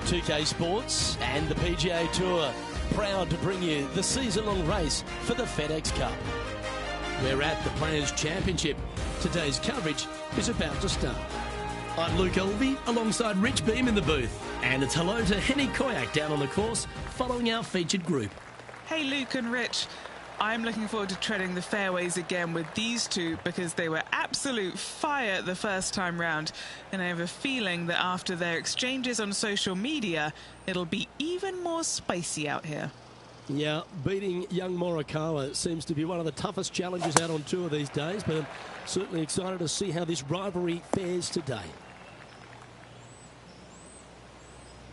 2K Sports and the PGA Tour, proud to bring you the season-long race for the FedEx Cup. We're at the Players' Championship. Today's coverage is about to start. I'm Luke Elvey alongside Rich Beam in the booth. And it's hello to Henny Koyak down on the course following our featured group. Hey Luke and Rich, I'm looking forward to treading the fairways again with these two because they were absolute fire the first time round, and I have a feeling that after their exchanges on social media it'll be even more spicy out here. Yeah, beating young Morikawa seems to be one of the toughest challenges out on tour these days, but I'm certainly excited to see how this rivalry fares today.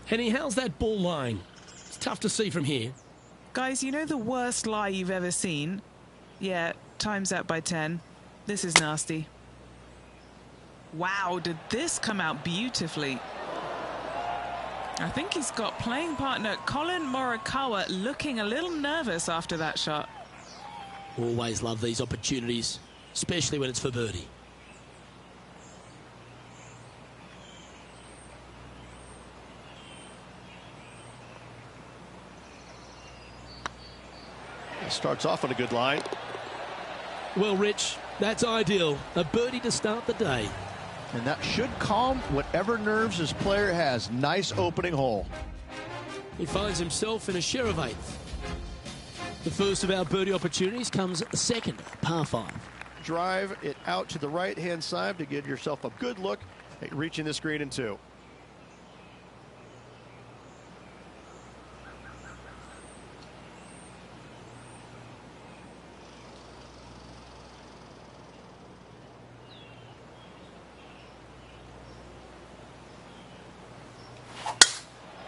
Henny, how's that ball lying? It's tough to see from here. Guys, you know the worst lie you've ever seen? Yeah, time's out by 10. This is nasty. Wow, did this come out beautifully? I think he's got playing partner Collin Morikawa looking a little nervous after that shot. Always love these opportunities, especially when it's for birdie. Starts off on a good line. Well, Rich, that's ideal. A birdie to start the day. And that should calm whatever nerves his player has. Nice opening hole. He finds himself in a share of 8th. The first of our birdie opportunities comes second, par 5. Drive it out to the right-hand side to give yourself a good look at reaching this green in 2.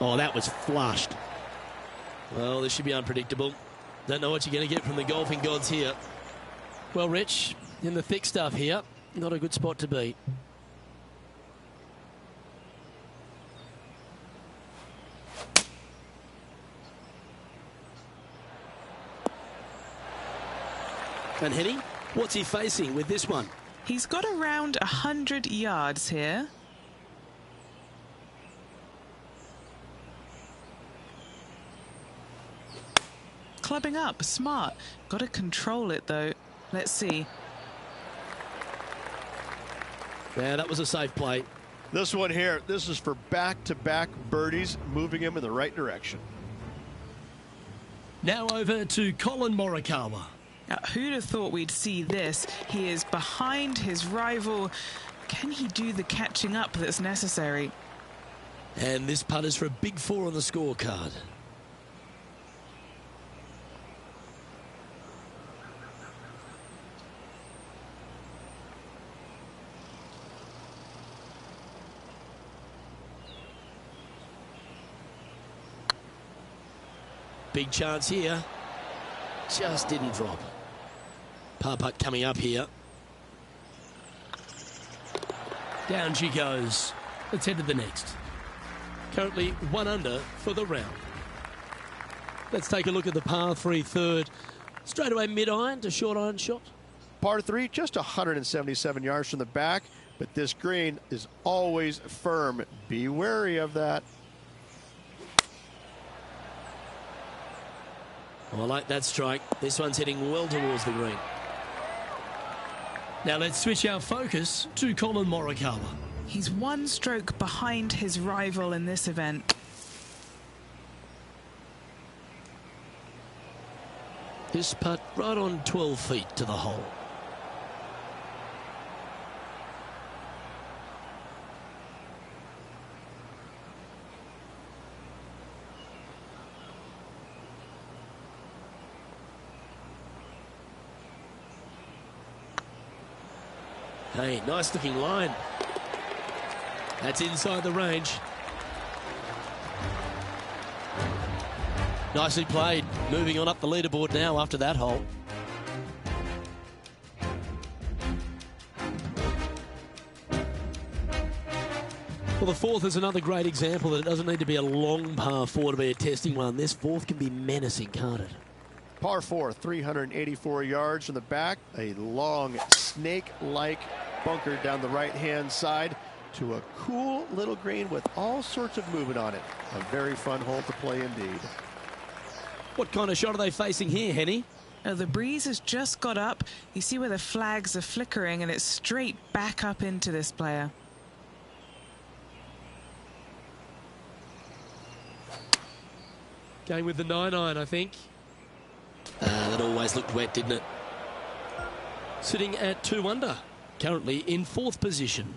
Oh, that was flushed. Well, this should be unpredictable. Don't know what you're going to get from the golfing gods here. Well, Rich, in the thick stuff here, not a good spot to be. And Henny, what's he facing with this one? He's got around 100 yards here. Clubbing up, smart. Got to control it though. Let's see. Yeah, that was a safe play. This one here, this is for back-to-back birdies, moving him in the right direction. Now over to Collin Morikawa. Now, who'd have thought we'd see this? He is behind his rival. Can he do the catching up that's necessary? And this putt is for a big 4 on the scorecard. Big chance here. Just didn't drop. Par putt coming up here. Down she goes. Let's head to the next. Currently 1 under for the round. Let's take a look at the par 3 third. Straight away mid-iron to short iron shot. Par 3, just 177 yards from the back, but this green is always firm. Be wary of that. Oh, I like that strike. This one's heading well towards the green. Now let's switch our focus to Collin Morikawa. He's 1 stroke behind his rival in this event. This putt right on 12 feet to the hole. Hey, nice looking line. That's inside the range. Nicely played. Moving on up the leaderboard now after that hole. Well, the 4th is another great example that it doesn't need to be a long par 4 to be a testing one. This 4th can be menacing, can't it? Par 4, 384 yards from the back. A long snake-like bunker down the right-hand side. to a cool little green with all sorts of movement on it. A very fun hole to play indeed. What kind of shot are they facing here, Henny? Oh, the breeze has just got up. You see where the flags are flickering, and it's straight back up into this player. Going with the 9-iron, I think. That always looked wet, didn't it? Sitting at 2 under, currently in 4th position.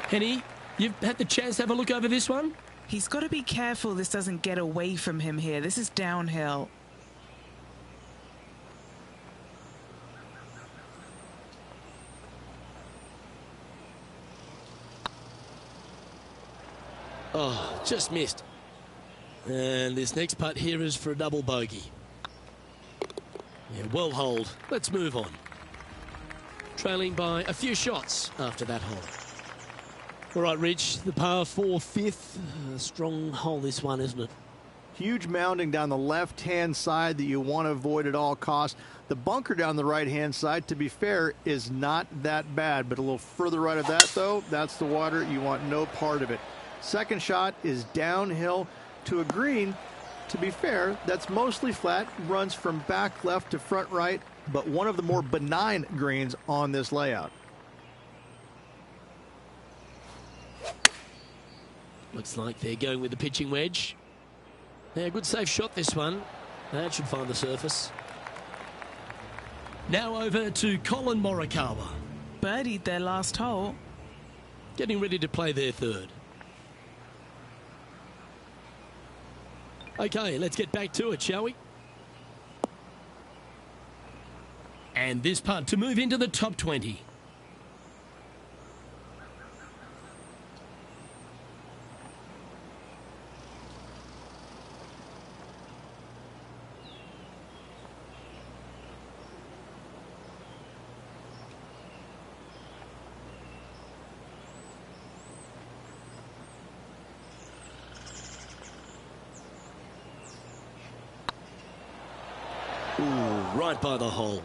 Henny, you've had the chance to have a look over this one? He's got to be careful this doesn't get away from him here. This is downhill. Oh, just missed. And this next putt here is for a double bogey. Yeah, well holed. Let's move on. Trailing by a few shots after that hole. All right, Rich, the par 4 fifth. Strong hole, this one, isn't it? Huge mounding down the left-hand side that you want to avoid at all costs. The bunker down the right-hand side, to be fair, is not that bad. But a little further right of that, though, that's the water. You want no part of it. Second shot is downhill to a green. To be fair, that's mostly flat, runs from back left to front right, but one of the more benign greens on this layout. Looks like they're going with the pitching wedge. Yeah, good safe shot, this one. That should find the surface. Now over to Colin Morikawa. Birdied their last hole. Getting ready to play their third. Okay, let's get back to it, shall we? And this putt to move into the top 20. Ooh, right by the hole.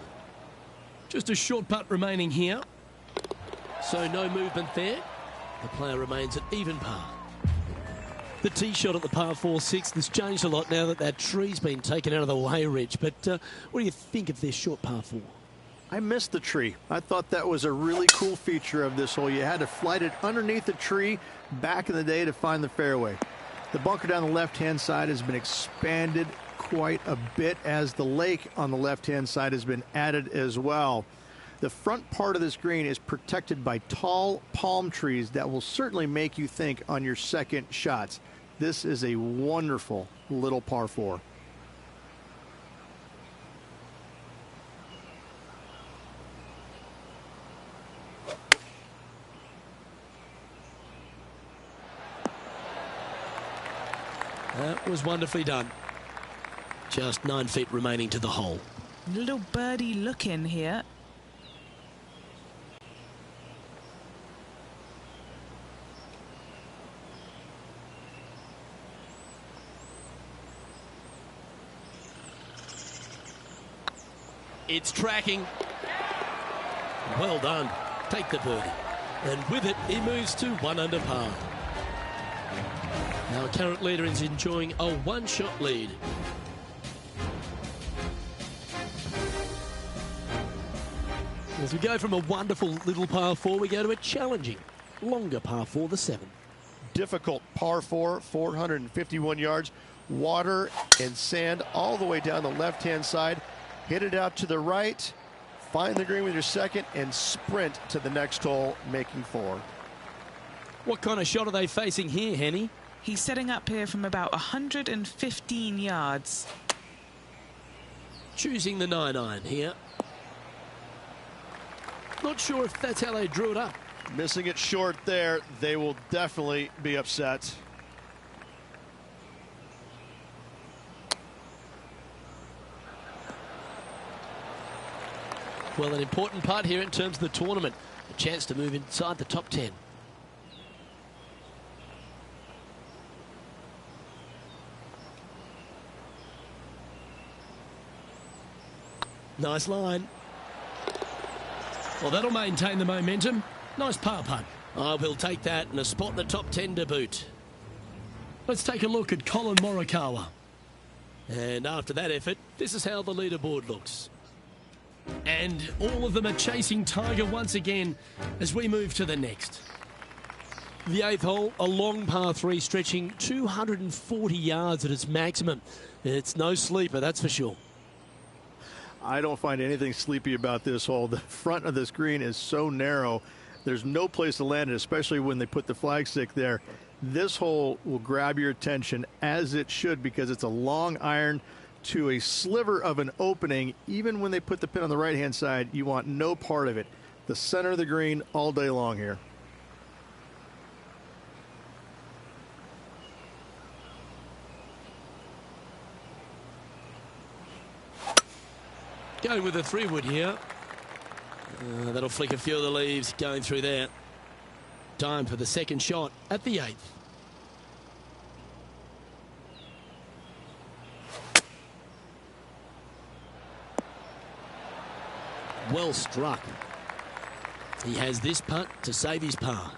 Just a short putt remaining here. So no movement there. The player remains at even par. The tee shot at the par 4 6th has changed a lot now that that tree's been taken out of the way, Rich. But what do you think of this short par 4? I missed the tree. I thought that was a really cool feature of this hole. You had to flight it underneath the tree back in the day to find the fairway. The bunker down the left-hand side has been expanded quite a bit as the lake on the left-hand side has been added as well. The front part of this green is protected by tall palm trees that will certainly make you think on your second shots. This is a wonderful little par 4. That was wonderfully done. Just 9 feet remaining to the hole. Little birdie look in here. It's tracking. Well done. Take the birdie. And with it, he moves to 1 under par. Our current leader is enjoying a 1-shot lead. As we go from a wonderful little par 4, we go to a challenging, longer par 4, the 7. Difficult par 4, 451 yards. Water and sand all the way down the left-hand side. Hit it out to the right. Find the green with your second and sprint to the next hole, making 4. What kind of shot are they facing here, Henny? He's setting up here from about 115 yards. Choosing the 9-iron here. Not sure if that's how they drew it up. Missing it short there. They will definitely be upset. Well, an important part here in terms of the tournament. A chance to move inside the top 10. Nice line. Well, that'll maintain the momentum. Nice par putt. I will take that and a spot in the top 10 to boot. Let's take a look at Colin Morikawa. And after that effort, this is how the leaderboard looks. And all of them are chasing Tiger once again as we move to the next. The 8th hole, a long par 3 stretching 240 yards at its maximum. It's no sleeper, that's for sure. I don't find anything sleepy about this hole. The front of this green is so narrow. There's no place to land it, especially when they put the flagstick there. This hole will grab your attention, as it should, because it's a long iron to a sliver of an opening. Even when they put the pin on the right-hand side, you want no part of it. The center of the green all day long here. Going with a 3-wood here. That'll flick a few of the leaves going through there. Time for the second shot at the 8th. Well struck. He has this putt to save his par.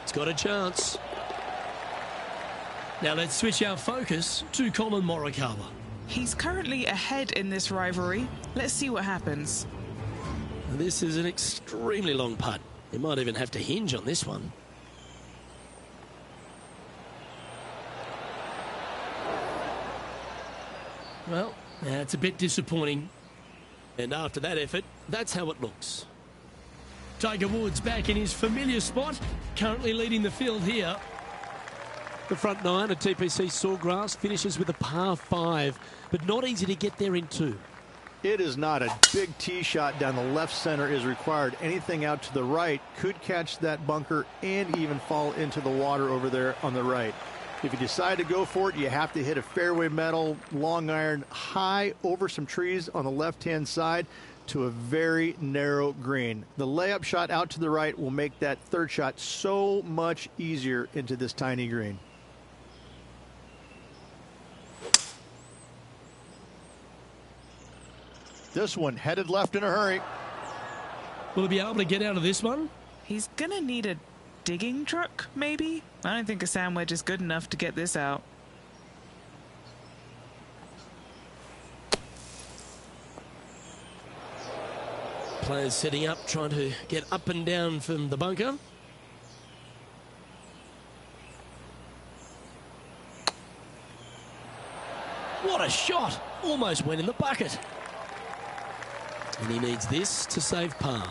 It's got a chance. Now let's switch our focus to Colin Morikawa. He's currently ahead in this rivalry. Let's see what happens. This is an extremely long putt. He might even have to hinge on this one. Well, that's a bit disappointing. And after that effort, that's how it looks. Tiger Woods back in his familiar spot, currently leading the field here. The front 9 at TPC Sawgrass finishes with a par 5, but not easy to get there in 2. It is not a big tee shot down the left center is required. Anything out to the right could catch that bunker and even fall into the water over there on the right. If you decide to go for it, you have to hit a fairway metal long iron high over some trees on the left-hand side to a very narrow green. The layup shot out to the right will make that third shot so much easier into this tiny green. This one headed left in a hurry. Will he be able to get out of this one? He's gonna need a digging truck, maybe? I don't think a sand wedge is good enough to get this out. Players setting up, trying to get up and down from the bunker. What a shot! Almost went in the bucket. And he needs this to save par.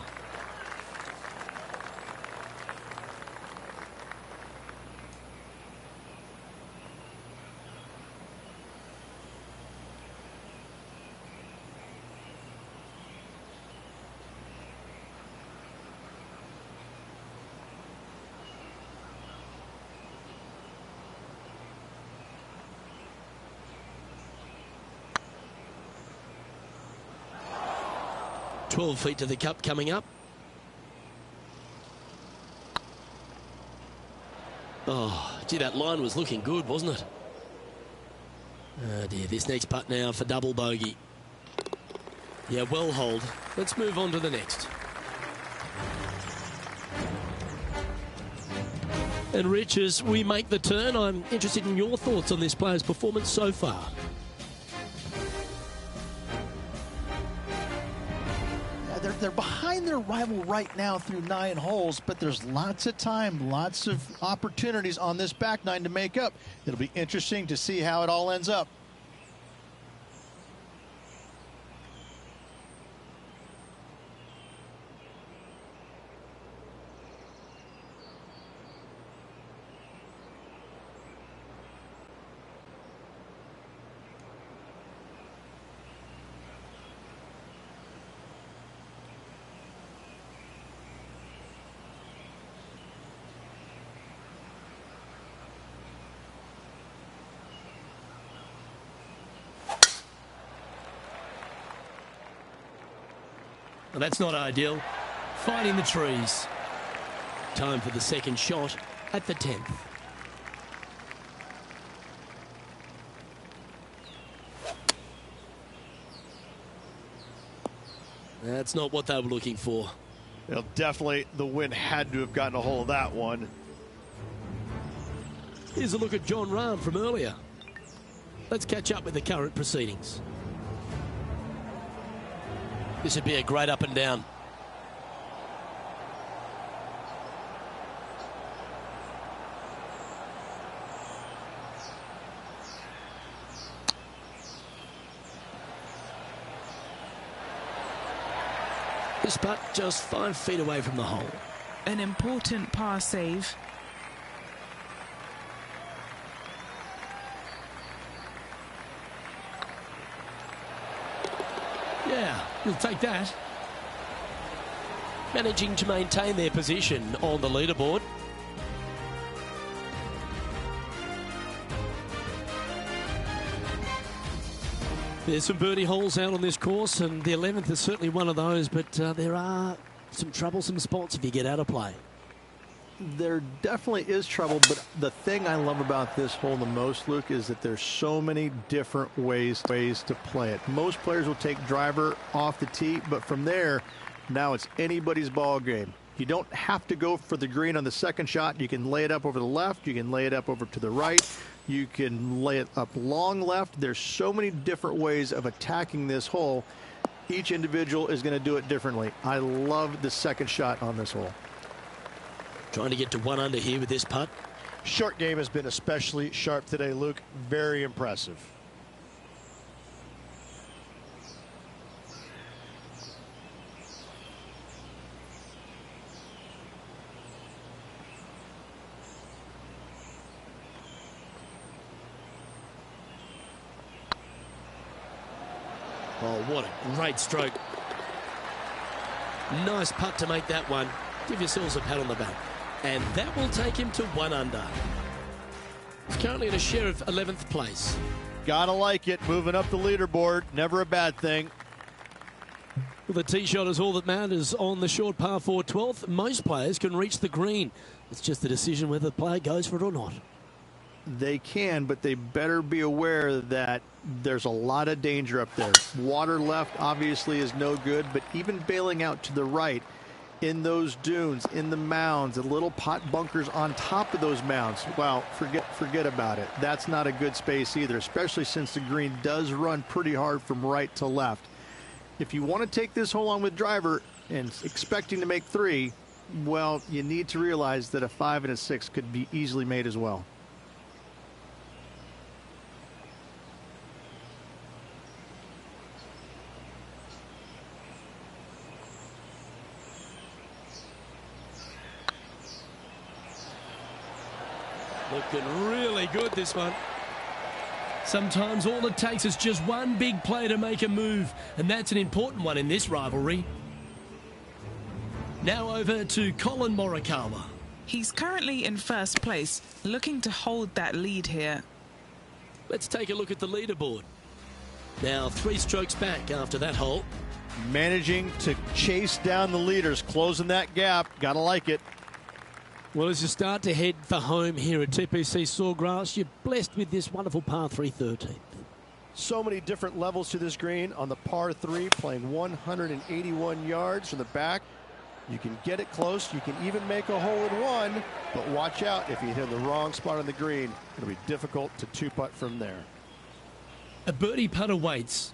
Twelve feet to the cup coming up. Oh, gee, that line was looking good, wasn't it? Oh dear, this next putt now for double bogey. Yeah, well hold. Let's move on to the next. And Rich, as we make the turn, I'm interested in your thoughts on this player's performance so far. They're behind their rival right now through 9 holes, but there's lots of time, lots of opportunities on this back 9 to make up. It'll be interesting to see how it all ends up. Well, that's not ideal. Finding the trees. Time for the second shot at the 10th. That's not what they were looking for. Well, definitely the wind had to have gotten a hold of that one. Here's a look at John Rahm from earlier. Let's catch up with the current proceedings. This would be a great up and down. This putt just 5 feet away from the hole. An important par save. Yeah, you'll take that. Managing to maintain their position on the leaderboard. There's some birdie holes out on this course, and the 11th is certainly one of those, but there are some troublesome spots if you get out of play. There definitely is trouble, but the thing I love about this hole the most, Luke, is that there's so many different ways to play it. Most players will take driver off the tee, but from there, now it's anybody's ball game. You don't have to go for the green on the second shot. You can lay it up over the left. You can lay it up over to the right. You can lay it up long left. There's so many different ways of attacking this hole. Each individual is going to do it differently. I love the second shot on this hole. Trying to get to 1 under here with this putt. Short game has been especially sharp today, Luke. Very impressive. Oh, what a great stroke. Nice putt to make that one. Give yourselves a pat on the back. And that will take him to 1 under. He's currently in a share of 11th place. Gotta like it. Moving up the leaderboard. Never a bad thing. Well, the tee shot is all that matters on the short par 4 12th. Most players can reach the green. It's just the decision whether the player goes for it or not. They can, but they better be aware that there's a lot of danger up there. Water left obviously is no good, but even bailing out to the right in those dunes, in the mounds, the little pot bunkers on top of those mounds, well, forget about it. That's not a good space either, especially since the green does run pretty hard from right to left. If you want to take this hole on with driver and expecting to make 3, well, you need to realize that a 5 and a 6 could be easily made as well. Looking really good, this one. Sometimes all it takes is just one big play to make a move, and that's an important one in this rivalry. Now over to Colin Morikawa. He's currently in first place, looking to hold that lead here. Let's take a look at the leaderboard. Now 3 strokes back after that hole. Managing to chase down the leaders, closing that gap. Gotta like it. Well, as you start to head for home here at TPC Sawgrass, you're blessed with this wonderful par 3 13th. So many different levels to this green. On the par 3, playing 181 yards from the back. You can get it close. You can even make a hole in one. But watch out, if you hit the wrong spot on the green, it'll be difficult to 2-putt from there. A birdie putt awaits.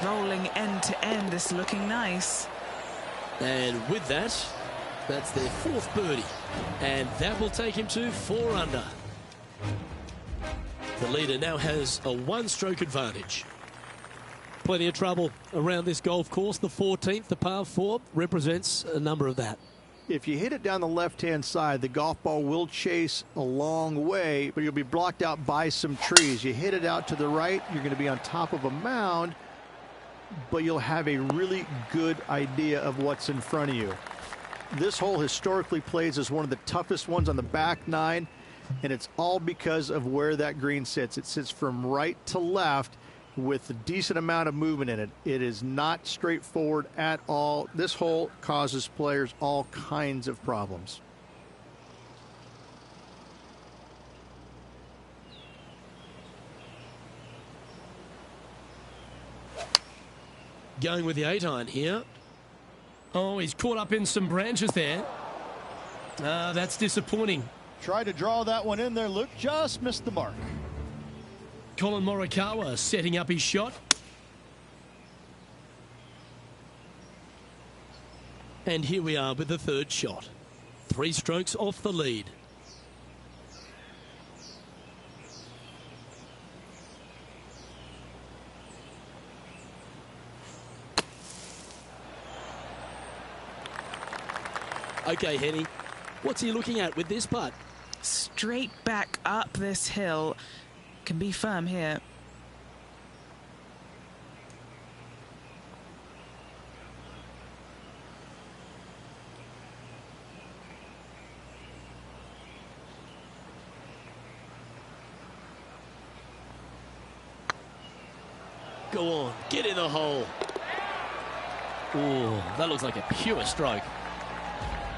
Rolling end to end, this looking nice. And with that, that's their 4th birdie. And that will take him to 4 under. The leader now has a 1-stroke advantage. Plenty of trouble around this golf course. The 14th, the par 4, represents a number of that. If you hit it down the left-hand side, the golf ball will chase a long way, but you'll be blocked out by some trees. You hit it out to the right, you're going to be on top of a mound, but you'll have a really good idea of what's in front of you. This hole historically plays as one of the toughest ones on the back nine, and it's all because of where that green sits. It sits from right to left with a decent amount of movement in it. It is not straightforward at all. This hole causes players all kinds of problems. Going with the 8-iron here. Oh, he's caught up in some branches there. That's disappointing. Tried to draw that one in there. Luke just missed the mark. Colin Morikawa setting up his shot. And here we are with the third shot. 3 strokes off the lead. Okay, Henny, what's he looking at with this putt? Straight back up this hill. Can be firm here. Go on, get in the hole. Oh, that looks like a pure stroke.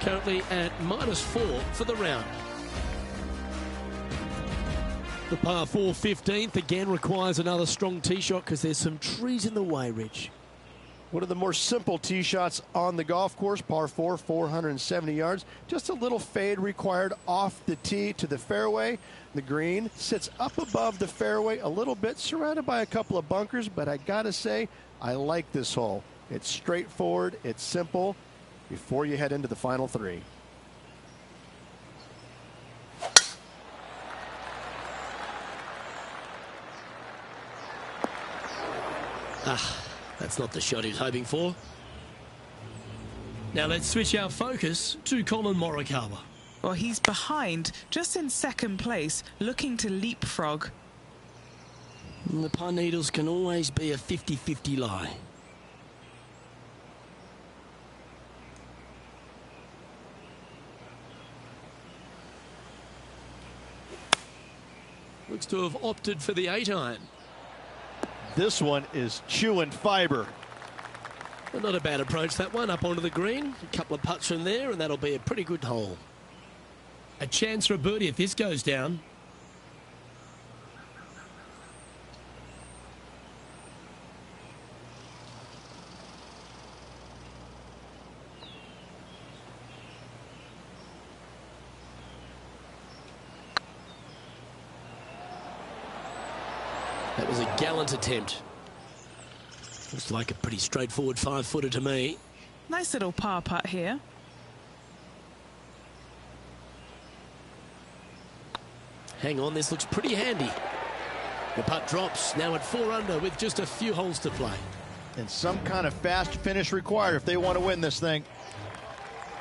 Currently at -4 for the round. The par 4 15th again requires another strong tee shot because there's some trees in the way, Rich. One of the more simple tee shots on the golf course, par 4, 470 yards. Just a little fade required off the tee to the fairway. The green sits up above the fairway a little bit, surrounded by a couple of bunkers, but I gotta say, I like this hole. It's straightforward, it's simple, before you head into the final 3. That's not the shot he was hoping for. Now let's switch our focus to Colin Morikawa. Well, he's behind, just in second place, looking to leapfrog. The pine needles can always be a 50-50 lie. Looks to have opted for the 8-iron. This one is chewing fiber. But not a bad approach, that one, up onto the green. A couple of putts from there, and that'll be a pretty good hole. A chance for a birdie if this goes down. That was a gallant attempt. Looks like a pretty straightforward 5-footer to me. Nice little par putt here. Hang on, this looks pretty handy. The putt drops, now at 4 under with just a few holes to play. And some kind of fast finish required if they want to win this thing.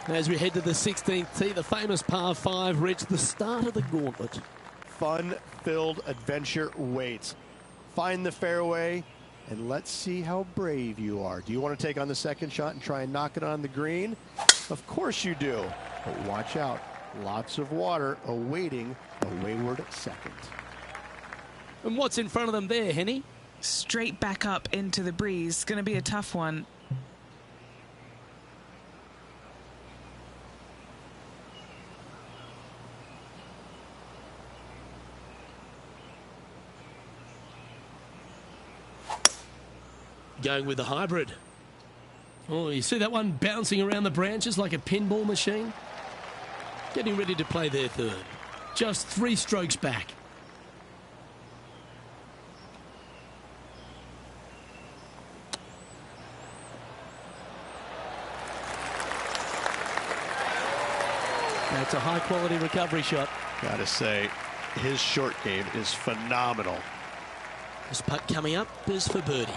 As we head to the 16th tee, the famous par 5 reached the start of the gauntlet. Fun-filled adventure waits. Find the fairway, and let's see how brave you are. Do you want to take on the second shot and try and knock it on the green? Of course you do. But watch out. Lots of water awaiting a wayward second. And what's in front of them there, Henny? Straight back up into the breeze. Going to be a tough one. Going with the hybrid. Oh, you see that one bouncing around the branches like a pinball machine? Getting ready to play their third. Just 3 strokes back. That's a high-quality recovery shot. Gotta say, his short game is phenomenal. This putt coming up is for birdie.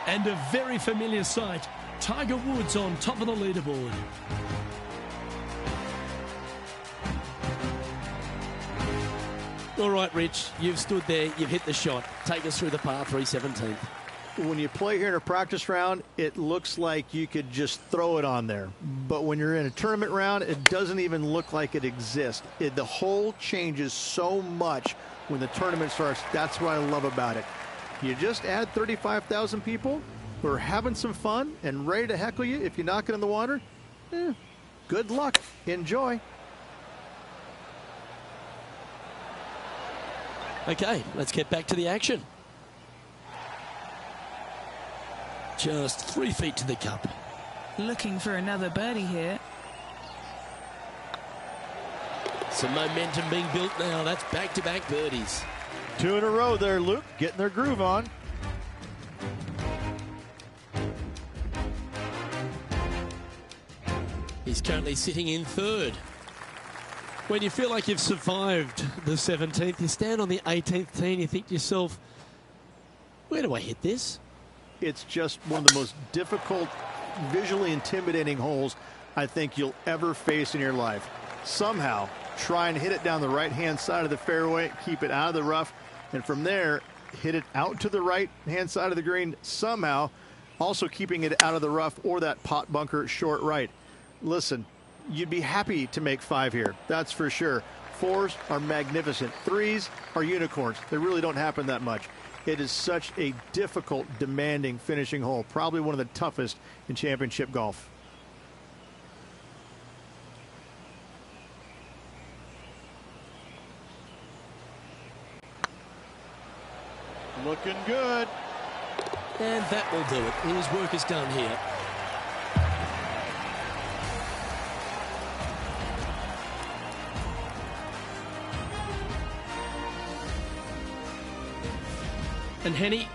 And a very familiar sight, Tiger Woods on top of the leaderboard. All right, Rich, you've stood there, you've hit the shot. Take us through the par 3 17th. when you play here in a practice round, it looks like you could just throw it on there. But when you're in a tournament round, it doesn't even look like it exists. The hole changes so much when the tournament starts. That's what I love about it. You just add 35,000 people who are having some fun and ready to heckle you if you knock it in the water. Good luck. Enjoy. Okay, let's get back to the action. Just 3 feet to the cup. Looking for another birdie here. Some momentum being built now. That's back-to-back birdies. 2 in a row there, Luke, getting their groove on. He's currently sitting in third. When you feel like you've survived the 17th, you stand on the 18th tee and you think to yourself, where do I hit this? It's just one of the most difficult, visually intimidating holes I think you'll ever face in your life. Somehow, try and hit it down the right-hand side of the fairway, keep it out of the rough, and from there, hit it out to the right-hand side of the green, somehow, also keeping it out of the rough or that pot bunker short right. Listen, you'd be happy to make 5 here, that's for sure. 4s are magnificent. 3s are unicorns. They really don't happen that much. It is such a difficult, demanding finishing hole, probably one of the toughest in championship golf. Looking good. And that will do it. His work is done here. And Henny,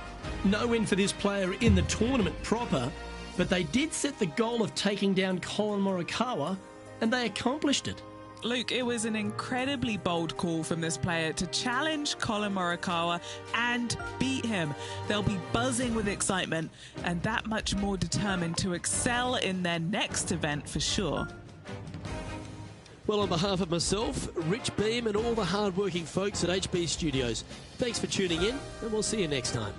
no win for this player in the tournament proper, but they did set the goal of taking down Colin Morikawa, and they accomplished it. Luke, it was an incredibly bold call from this player to challenge Colin Morikawa and beat him. They'll be buzzing with excitement and that much more determined to excel in their next event for sure. Well, on behalf of myself, Rich Beam, and all the hard-working folks at HB Studios, thanks for tuning in, and we'll see you next time.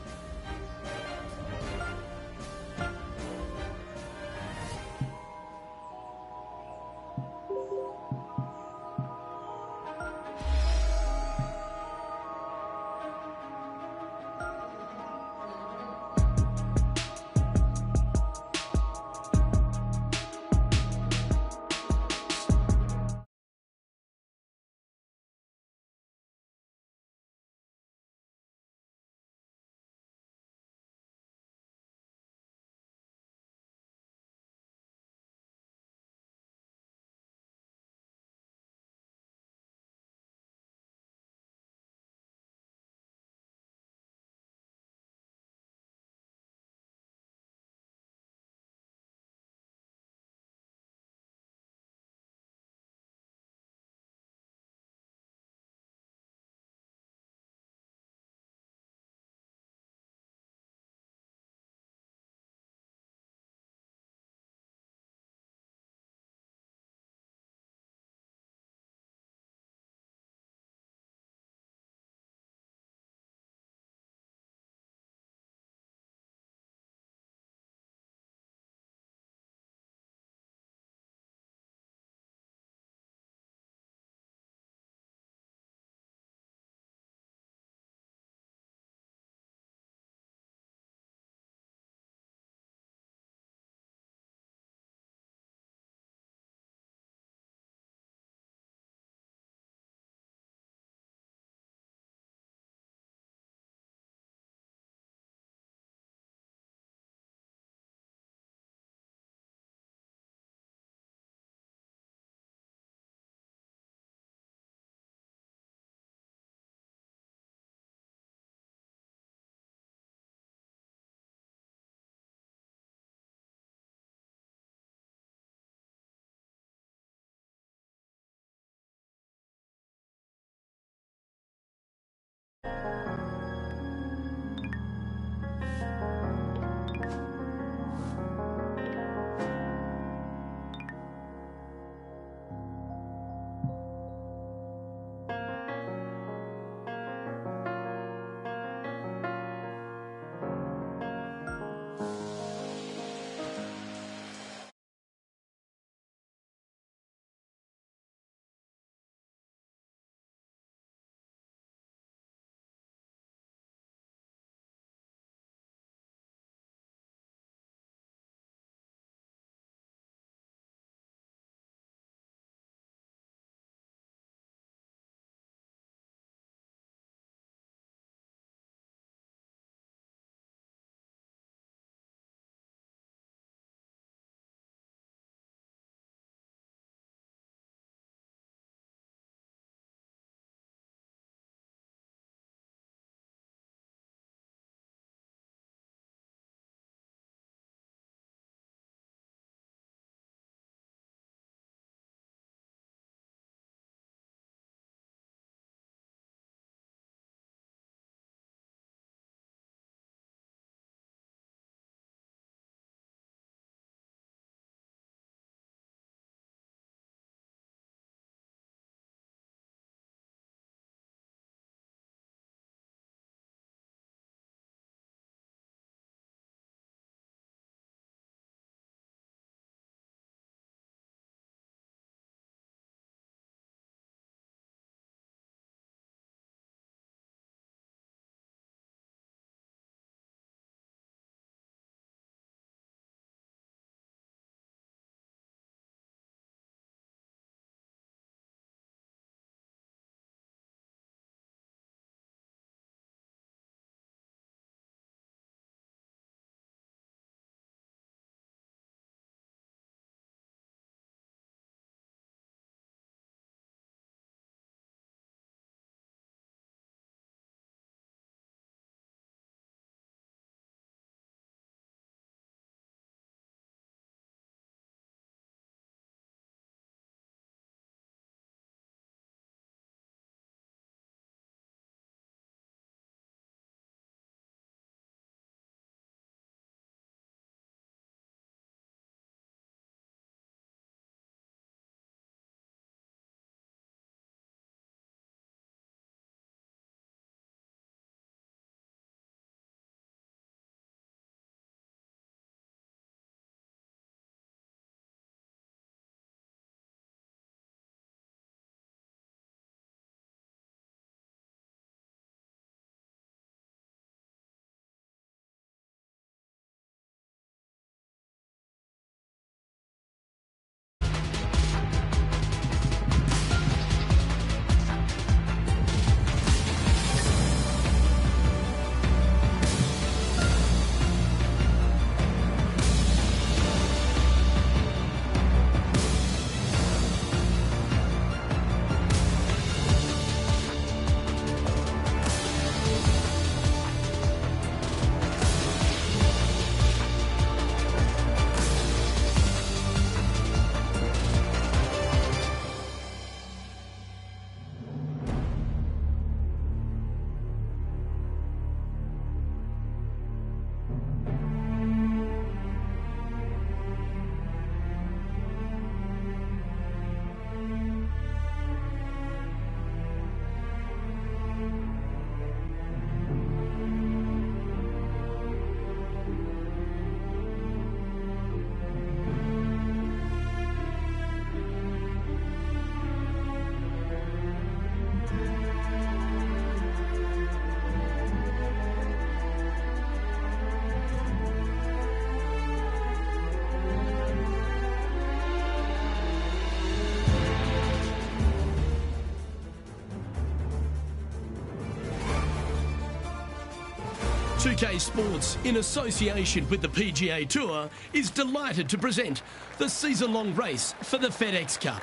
UK Sports, in association with the PGA Tour, is delighted to present the season-long race for the FedEx Cup.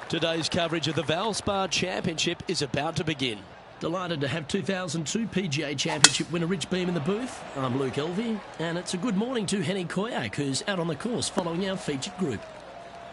Today's coverage of the Valspar Championship is about to begin. Delighted to have 2002 PGA Championship winner Rich Beem in the booth. I'm Luke Elvey, and it's a good morning to Henny Koyak, who's out on the course following our featured group.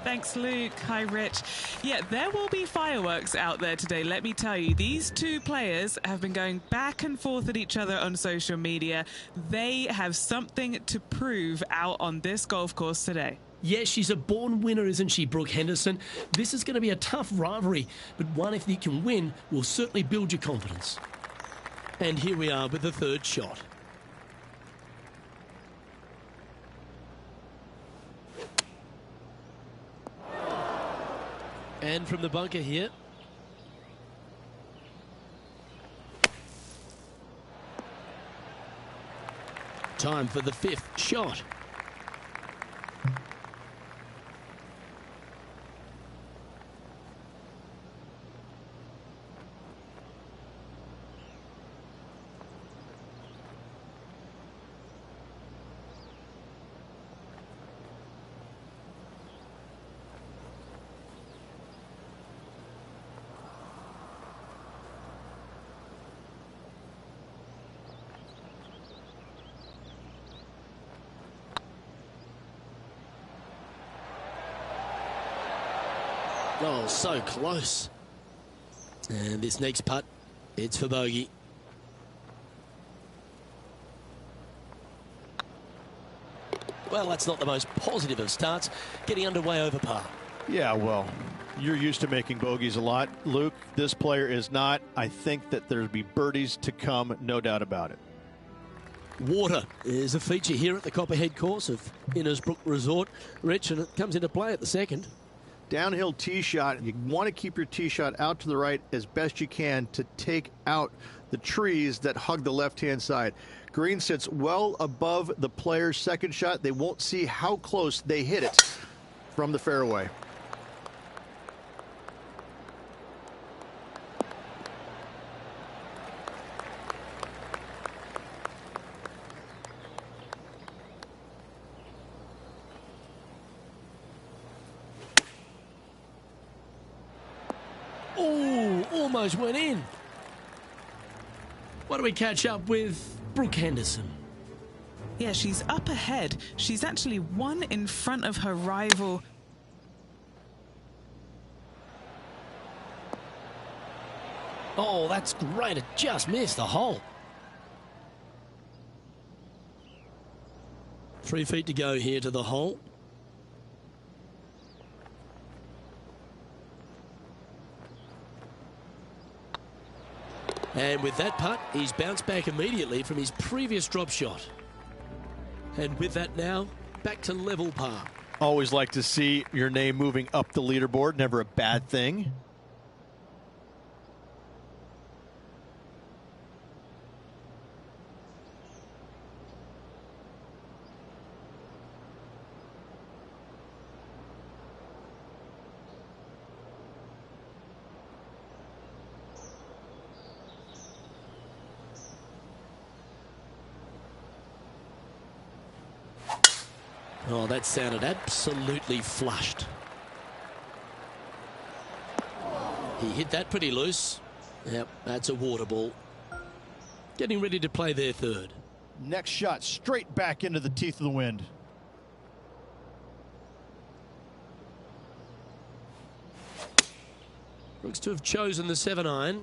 Thanks, Luke. Hi, Rich. Yeah, there will be fireworks out there today, let me tell you. These two players have been going back and forth at each other on social media. They have something to prove out on this golf course today. Yes, she's a born winner, isn't she, Brooke Henderson? This is going to be a tough rivalry, but one if you can win will certainly build your confidence. And here we are with the third shot. And from the bunker here. Time for the fifth shot. Oh, so close. And this next putt, it's for bogey. Well, that's not the most positive of starts, getting underway over par. Yeah, well, you're used to making bogeys a lot, Luke. This player is not. I think that there'll be birdies to come, no doubt about it. Water is a feature here at the Copperhead course of Innisbrook Resort, Rich, and it comes into play at the second. Downhill tee shot. You want to keep your tee shot out to the right as best you can to take out the trees that hug the left-hand side. Green sits well above the player's second shot. They won't see how close they hit it from the fairway. Oh, almost went in. What do we catch up with Brooke Henderson? Yeah, she's up ahead. She's actually one in front of her rival. Oh, that's great. It just missed the hole. 3 feet to go here to the hole. And with that putt, he's bounced back immediately from his previous drop shot. And with that now, back to level par. Always like to see your name moving up the leaderboard. Never a bad thing. Oh, that sounded absolutely flushed. He hit that pretty loose. Yep, that's a water ball. Getting ready to play their third. Next shot straight back into the teeth of the wind. Looks to have chosen the 7-iron.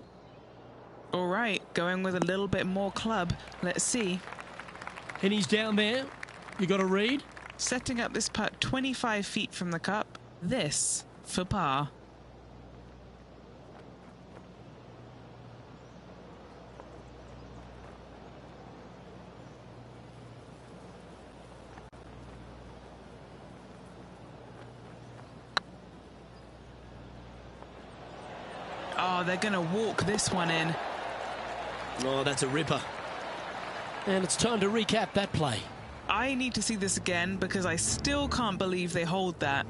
All right, going with a little bit more club. Let's see. And he's down there. You got a read? Setting up this putt 25 feet from the cup. This for par. Oh, they're going to walk this one in. Oh, that's a ripper. And it's time to recap that play. I need to see this again because I still can't believe they hold that.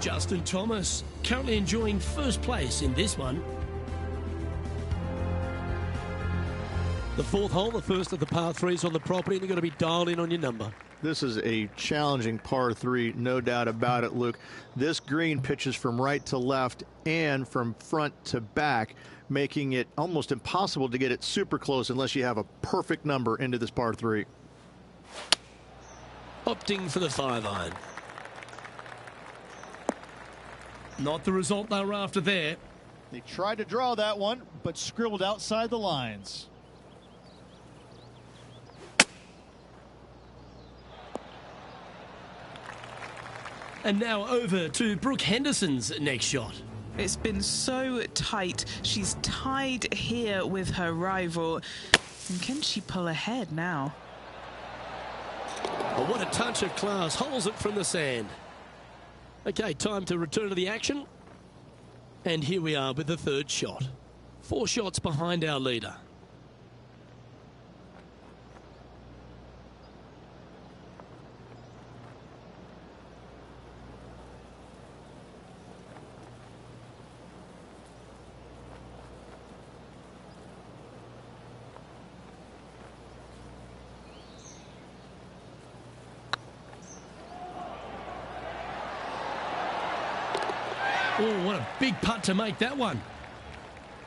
Justin Thomas currently enjoying first place in this one. The fourth hole, the first of the par threes on the property, and you've got to be dialed in on your number. This is a challenging par 3, no doubt about it, Luke. This green pitches from right to left and from front to back, making it almost impossible to get it super close unless you have a perfect number into this par 3. Opting for the 5-iron. Not the result they were after there. They tried to draw that one, but scribbled outside the lines. And now over to Brooke Henderson's next shot. It's been so tight. She's tied here with her rival. And can she pull ahead now? Oh, what a touch of class. Holds it from the sand. Okay, time to return to the action. And here we are with the third shot. 4 shots behind our leader. Oh, what a big putt to make that one.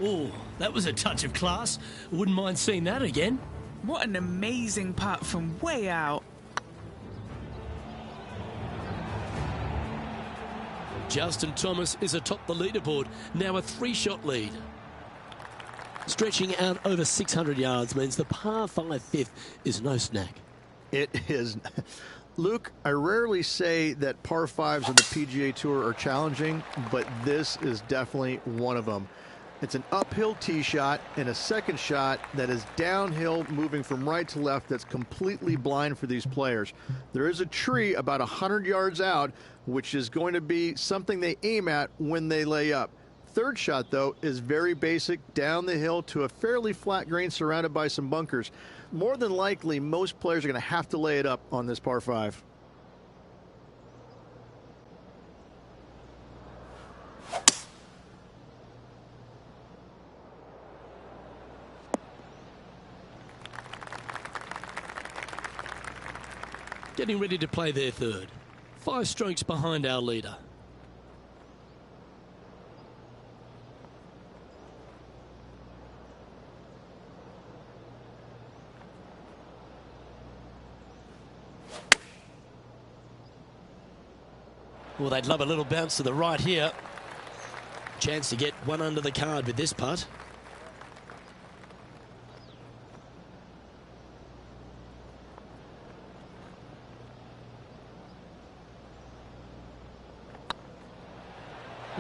Oh, that was a touch of class. Wouldn't mind seeing that again. What an amazing putt from way out. Justin Thomas is atop the leaderboard, now a 3-shot lead. Stretching out over 600 yards means the par 5 fifth is no snack. It is. Luke, I rarely say that par 5s of the PGA Tour are challenging, but this is definitely one of them. It's an uphill tee shot and a second shot that is downhill, moving from right to left, that's completely blind for these players. There is a tree about 100 yards out, which is going to be something they aim at when they lay up. Third shot, though, is very basic, down the hill to a fairly flat green surrounded by some bunkers. More than likely, most players are going to have to lay it up on this par 5. Getting ready to play their third. 5 strokes behind our leader. Well, they'd love a little bounce to the right here. Chance to get one under the card with this putt.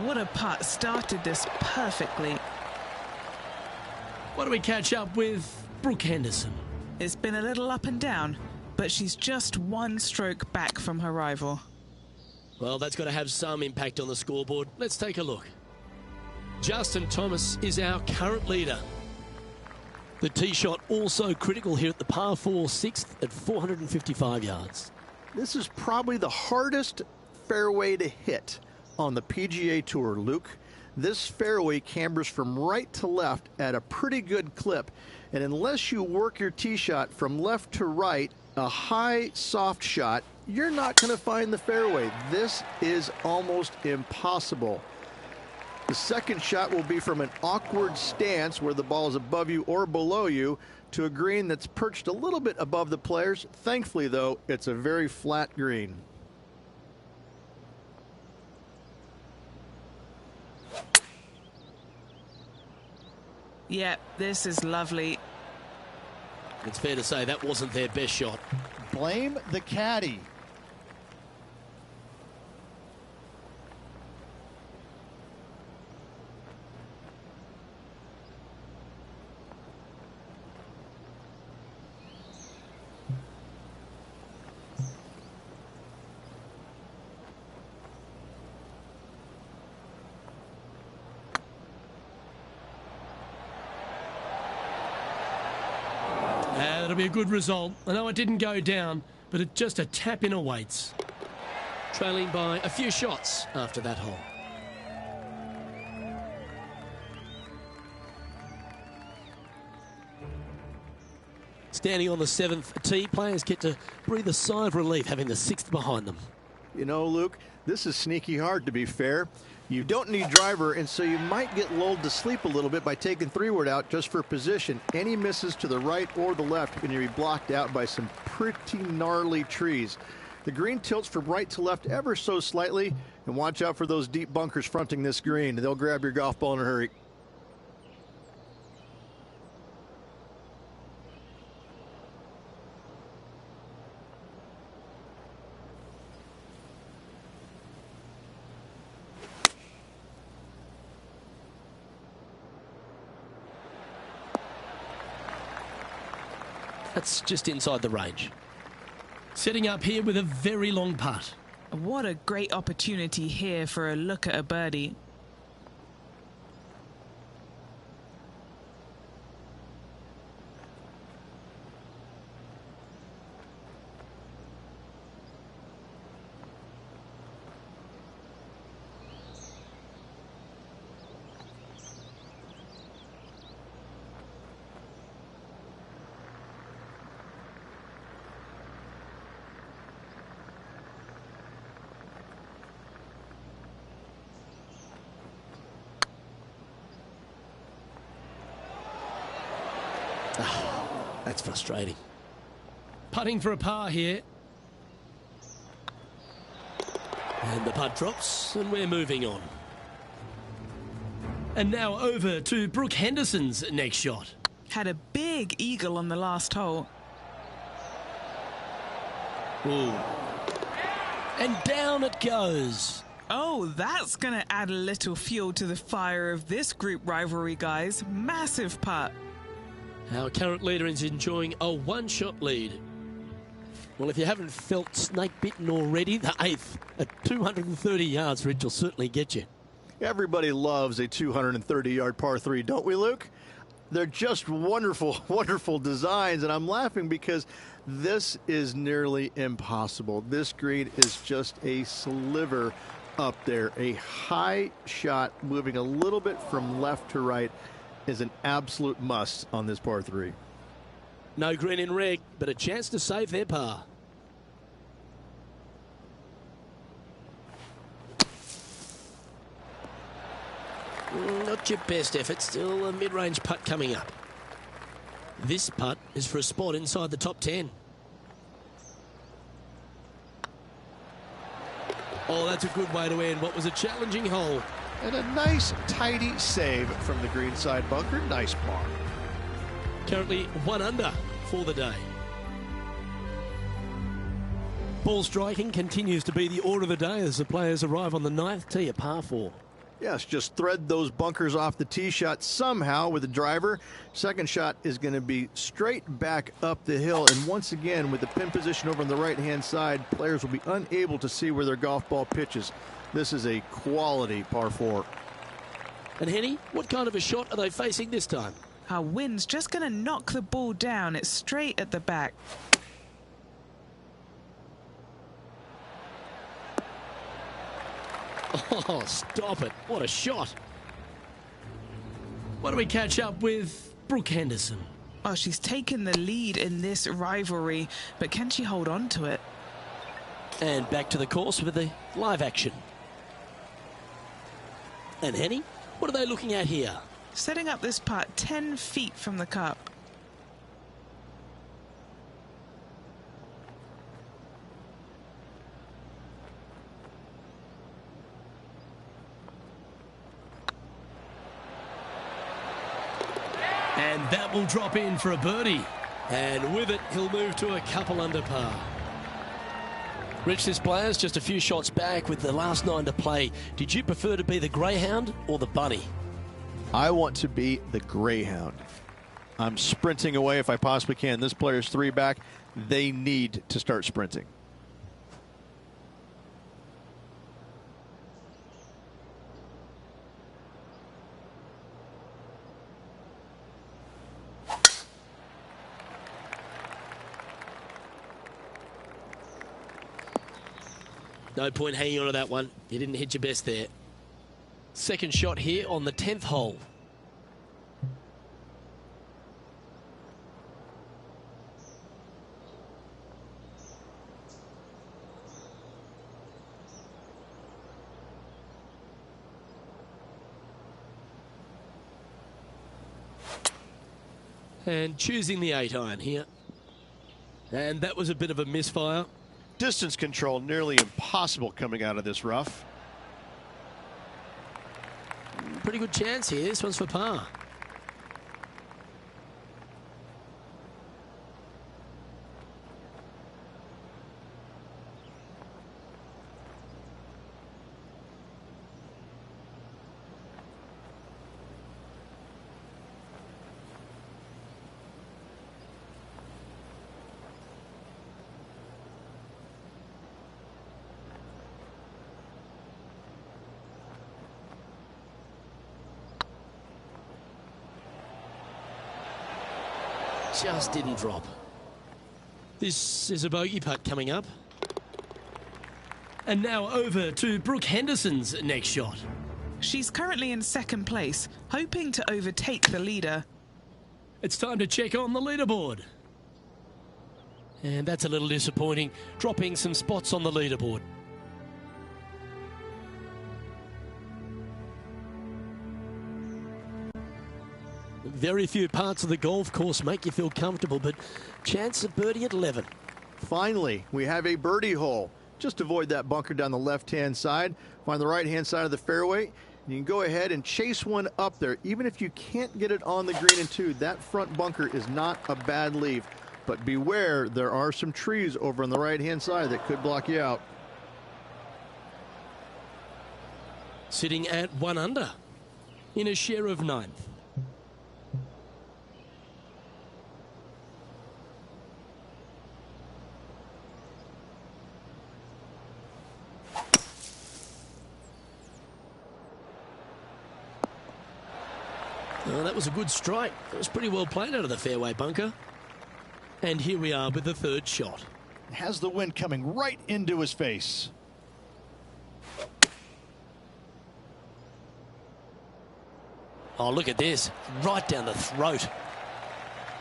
What a putt. Started this perfectly. What do we catch up with Brooke Henderson? It's been a little up and down, but she's just 1 stroke back from her rival. Well, that's got to have some impact on the scoreboard. Let's take a look. Justin Thomas is our current leader. The tee shot also critical here at the par 4 6th at 455 yards. This is probably the hardest fairway to hit on the PGA Tour, Luke. This fairway cambers from right to left at a pretty good clip, and unless you work your tee shot from left to right, a high soft shot, you're not going to find the fairway. This is almost impossible. The second shot will be from an awkward stance where the ball is above you or below you to a green that's perched a little bit above the players. Thankfully, though, it's a very flat green. Yeah, this is lovely. It's fair to say that wasn't their best shot. Blame the caddy. That'll be a good result. I know it didn't go down, but it's just a tap in awaits. trailing by a few shots after that hole. Standing on the 7th tee, players get to breathe a sigh of relief having the 6th behind them. You know, Luke, this is sneaky hard, to be fair. You don't need driver, and so you might get lulled to sleep a little bit by taking 3-wood out just for position. Any misses to the right or the left are going to be blocked out by some pretty gnarly trees. The green tilts from right to left ever so slightly, and watch out for those deep bunkers fronting this green. They'll grab your golf ball in a hurry. That's just inside the range. Setting up here with a very long putt. What a great opportunity here for a look at a birdie. That's frustrating. Putting for a par here. And the putt drops, and we're moving on. And now over to Brooke Henderson's next shot. Had a big eagle on the last hole. Ooh. And down it goes. Oh, that's going to add a little fuel to the fire of this group rivalry, guys. Massive putt. Our current leader is enjoying a one-shot lead. Well, if you haven't felt snake-bitten already, the 8th at 230 yards, Rich, will certainly get you. Everybody loves a 230-yard par 3, don't we, Luke? They're just wonderful, wonderful designs, and I'm laughing because this is nearly impossible. This green is just a sliver up there. A high shot moving a little bit from left to right is an absolute must on this par 3. No green in red, but a chance to save their par. Not your best effort, still a mid-range putt coming up. This putt is for a spot inside the top 10. Oh, that's a good way to end what was a challenging hole. And a nice, tidy save from the greenside bunker. Nice par. Currently 1 under for the day. Ball striking continues to be the order of the day as the players arrive on the 9th tee, a par 4. Yes, just thread those bunkers off the tee shot somehow with the driver. Second shot is going to be straight back up the hill. And once again, with the pin position over on the right-hand side, players will be unable to see where their golf ball pitches. This is a quality par 4. And Henny, what kind of a shot are they facing this time? Our wind's just going to knock the ball down. It's straight at the back. Oh, stop it. What a shot. Why don't we catch up with Brooke Henderson? Oh, she's taken the lead in this rivalry, but can she hold on to it? And back to the course with the live action. And Henny, what are they looking at here? Setting up this putt 10 feet from the cup. And that will drop in for a birdie. And with it, he'll move to a couple under par. Rich, this player's just a few shots back with the last 9 to play. Did you prefer to be the greyhound or the bunny? I want to be the greyhound. I'm sprinting away if I possibly can. This player's 3 back. They need to start sprinting. No point hanging on to that one. You didn't hit your best there. Second shot here on the 10th hole. And choosing the 8-iron here. And that was a bit of a misfire. Distance control nearly impossible coming out of this rough. Pretty good chance here. This one's for par. Just didn't drop. This is a bogey putt coming up. And now over to Brooke Henderson's next shot. She's currently in second place, hoping to overtake the leader. It's time to check on the leaderboard. And that's a little disappointing, dropping some spots on the leaderboard. Very few parts of the golf course make you feel comfortable, but chance of birdie at 11. Finally, we have a birdie hole. Just avoid that bunker down the left-hand side. Find the right-hand side of the fairway. And you can go ahead and chase one up there. Even if you can't get it on the green in two, that front bunker is not a bad leave. But beware, there are some trees over on the right-hand side that could block you out. Sitting at 1 under in a share of 9th. Oh, that was a good strike. It was pretty well played out of the fairway bunker. And here we are with the third shot. Has the wind coming right into his face. Oh, look at this. Right down the throat.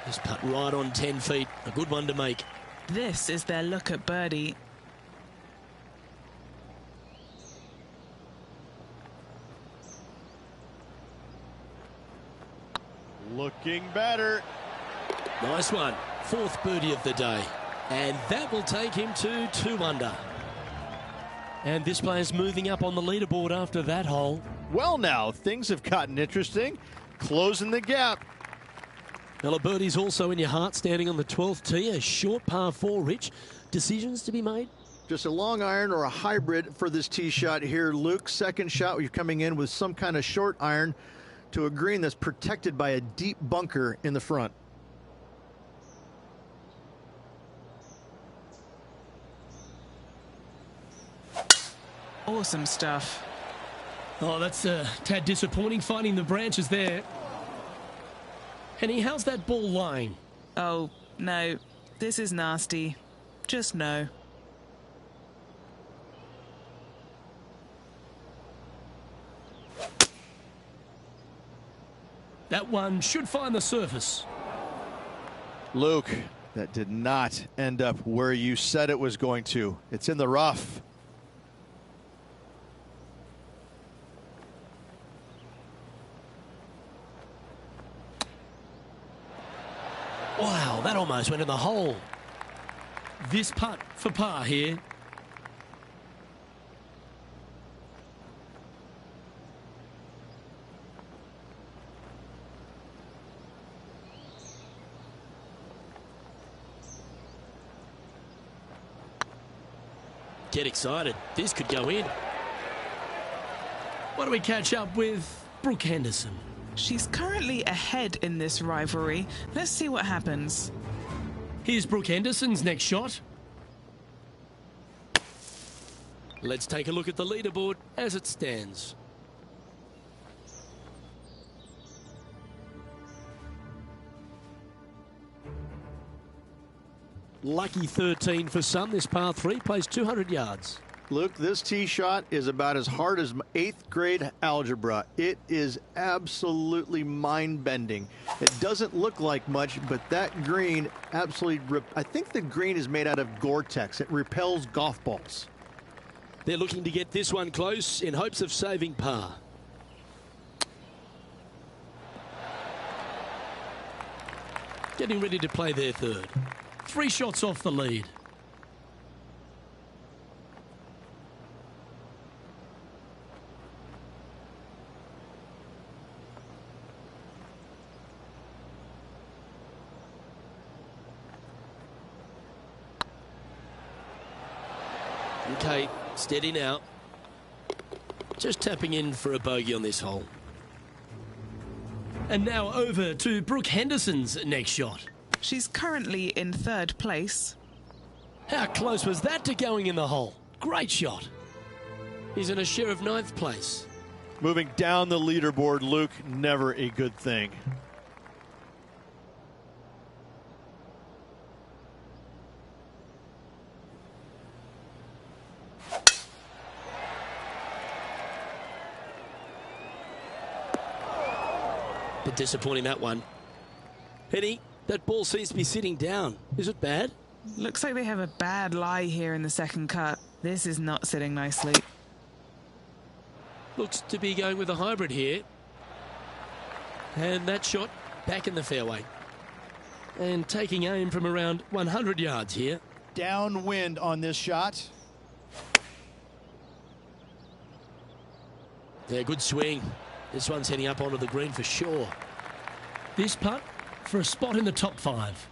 This putt right on 10 feet. A good one to make. This is their look at birdie. Looking better. Nice one. Fourth birdie of the day. And that will take him to 2 under. And this player's moving up on the leaderboard after that hole. Well, now things have gotten interesting. Closing the gap. Well, a birdie's also in your heart, standing on the 12th tee. A short par 4, Rich. Decisions to be made? Just a long iron or a hybrid for this tee shot here, Luke. Second shot, you're coming in with some kind of short iron to a green that's protected by a deep bunker in the front. Awesome stuff. Oh, that's a tad disappointing, finding the branches there. Henny, how's that ball lying? Oh, no. This is nasty. Just no. That one should find the surface. Luke, that did not end up where you said it was going to. It's in the rough. Wow, that almost went in the hole. This putt for par here. Get excited. This could go in. Why don't we catch up with Brooke Henderson? She's currently ahead in this rivalry. Let's see what happens. Here's Brooke Henderson's next shot. Let's take a look at the leaderboard as it stands. Lucky 13 for some. This par 3 plays 200 yards. Luke, this tee shot is about as hard as 8th grade algebra. It is absolutely mind-bending. It doesn't look like much, but that green absolutely I think the green is made out of Gore-Tex. It repels golf balls. They're looking to get this one close in hopes of saving par. Getting ready to play their third. 3 shots off the lead. Okay, steady now. Just tapping in for a bogey on this hole. And now over to Brooke Henderson's next shot. She's currently in 3rd place. How close was that to going in the hole? Great shot. He's in a share of 9th place. Moving down the leaderboard, Luke, never a good thing. Bit disappointing, that one. Penny, that ball seems to be sitting down. Is it bad? Looks like they have a bad lie here in the 2nd cut. This is not sitting nicely. Looks to be going with a hybrid here. And that shot back in the fairway. And taking aim from around 100 yards here. Downwind on this shot. Yeah, good swing. This one's heading up onto the green for sure. This putt for a spot in the top 5.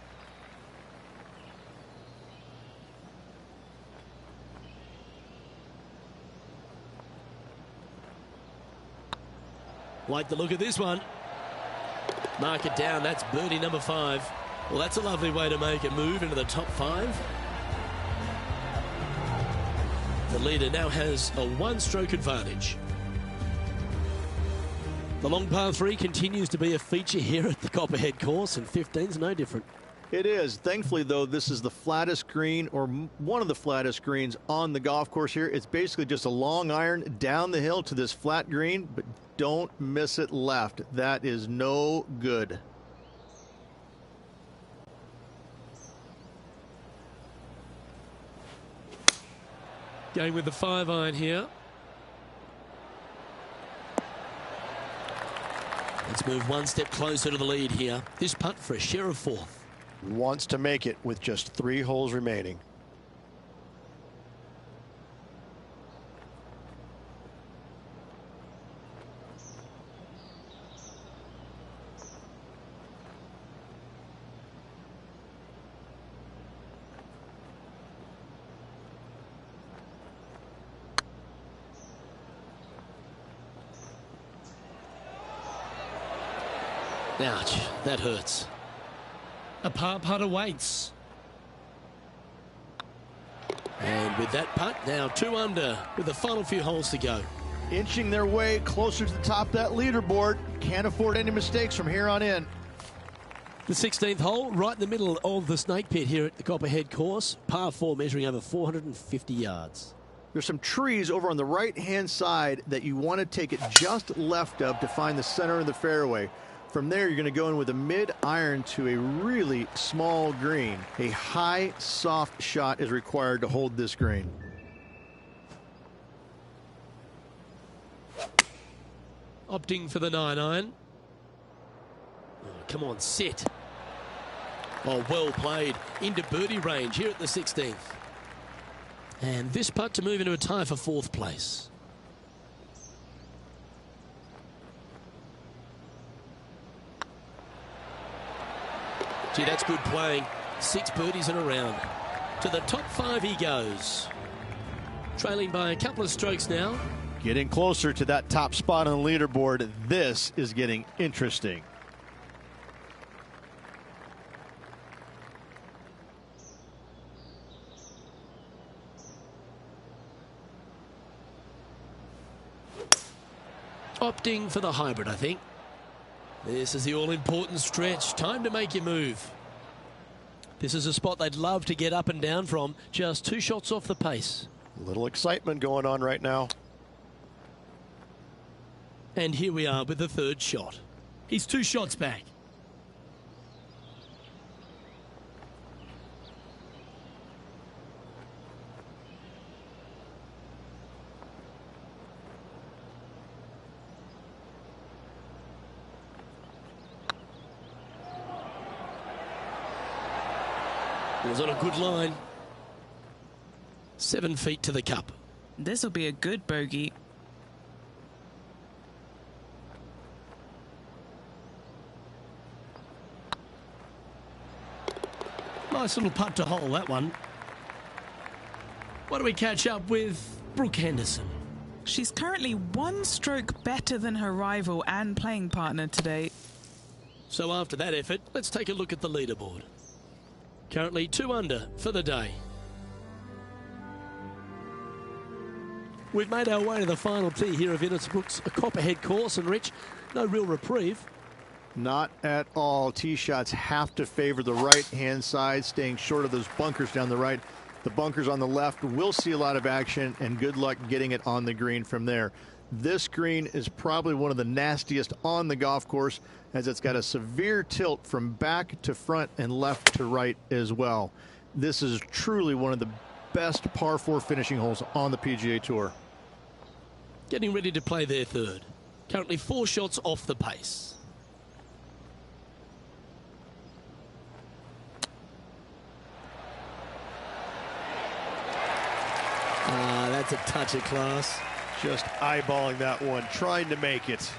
Like the look of this one. Mark it down. That's birdie number 5. Well, that's a lovely way to make a move into the top 5. The leader now has a 1-stroke advantage. The long par 3 continues to be a feature here at the Copperhead course, and 15's no different. It is. Thankfully, though, this is the flattest green, or one of the flattest greens on the golf course here. It's basically just a long iron down the hill to this flat green, but don't miss it left. That is no good. Going with the 5-iron here. Let's move 1 step closer to the lead here. This putt for a share of 4th. Wants to make it with just 3 holes remaining. Ouch, that hurts. A par putt awaits. And with that putt, now 2 under with the final few holes to go. Inching their way closer to the top of that leaderboard. Can't afford any mistakes from here on in. The 16th hole, right in the middle of the snake pit here at the Copperhead course. Par 4 measuring over 450 yards. There's some trees over on the right-hand side that you want to take it just left of to find the center of the fairway. From there, you're going to go in with a mid-iron to a really small green. A high, soft shot is required to hold this green. Opting for the 9-iron. Oh, come on, sit. Oh, well played. Into birdie range here at the 16th. And this putt to move into a tie for 4th place. Gee, that's good playing. 6 birdies in a round. To the top 5 he goes. Trailing by a couple of strokes now. Getting closer to that top spot on the leaderboard. This is getting interesting. Opting for the hybrid, I think. This is the all-important stretch. Time to make your move. This is a spot they'd love to get up and down from. Just 2 shots off the pace. A little excitement going on right now. And here we are with the third shot. He's 2 shots back. It was on a good line. 7 feet to the cup. This will be a good bogey. Nice little putt to hole, that one. What do we catch up with Brooke Henderson? She's currently 1 stroke better than her rival and playing partner today. So after that effort, let's take a look at the leaderboard. Currently 2 under for the day. We've made our way to the final tee here of Innisbrook's a Copperhead course, and Rich, no real reprieve. Not at all. Tee shots have to favor the right-hand side, staying short of those bunkers down the right. The bunkers on the left will see a lot of action, and good luck getting it on the green from there. This green is probably one of the nastiest on the golf course, as it's got a severe tilt from back to front and left to right as well. This is truly one of the best par 4 finishing holes on the PGA Tour. Getting ready to play their third. Currently 4 shots off the pace. That's a touch of class. Just eyeballing that one, trying to make it.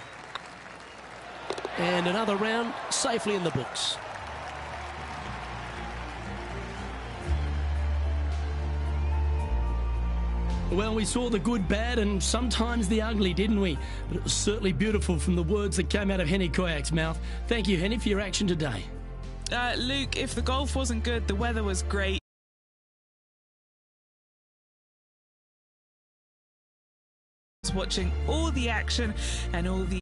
And another round safely in the books. Well, we saw the good, bad, and sometimes the ugly, didn't we? But it was certainly beautiful from the words that came out of Henny Koyak's mouth. Thank you, Henny, for your action today. Luke, if the golf wasn't good, the weather was great. Watching all the action and all the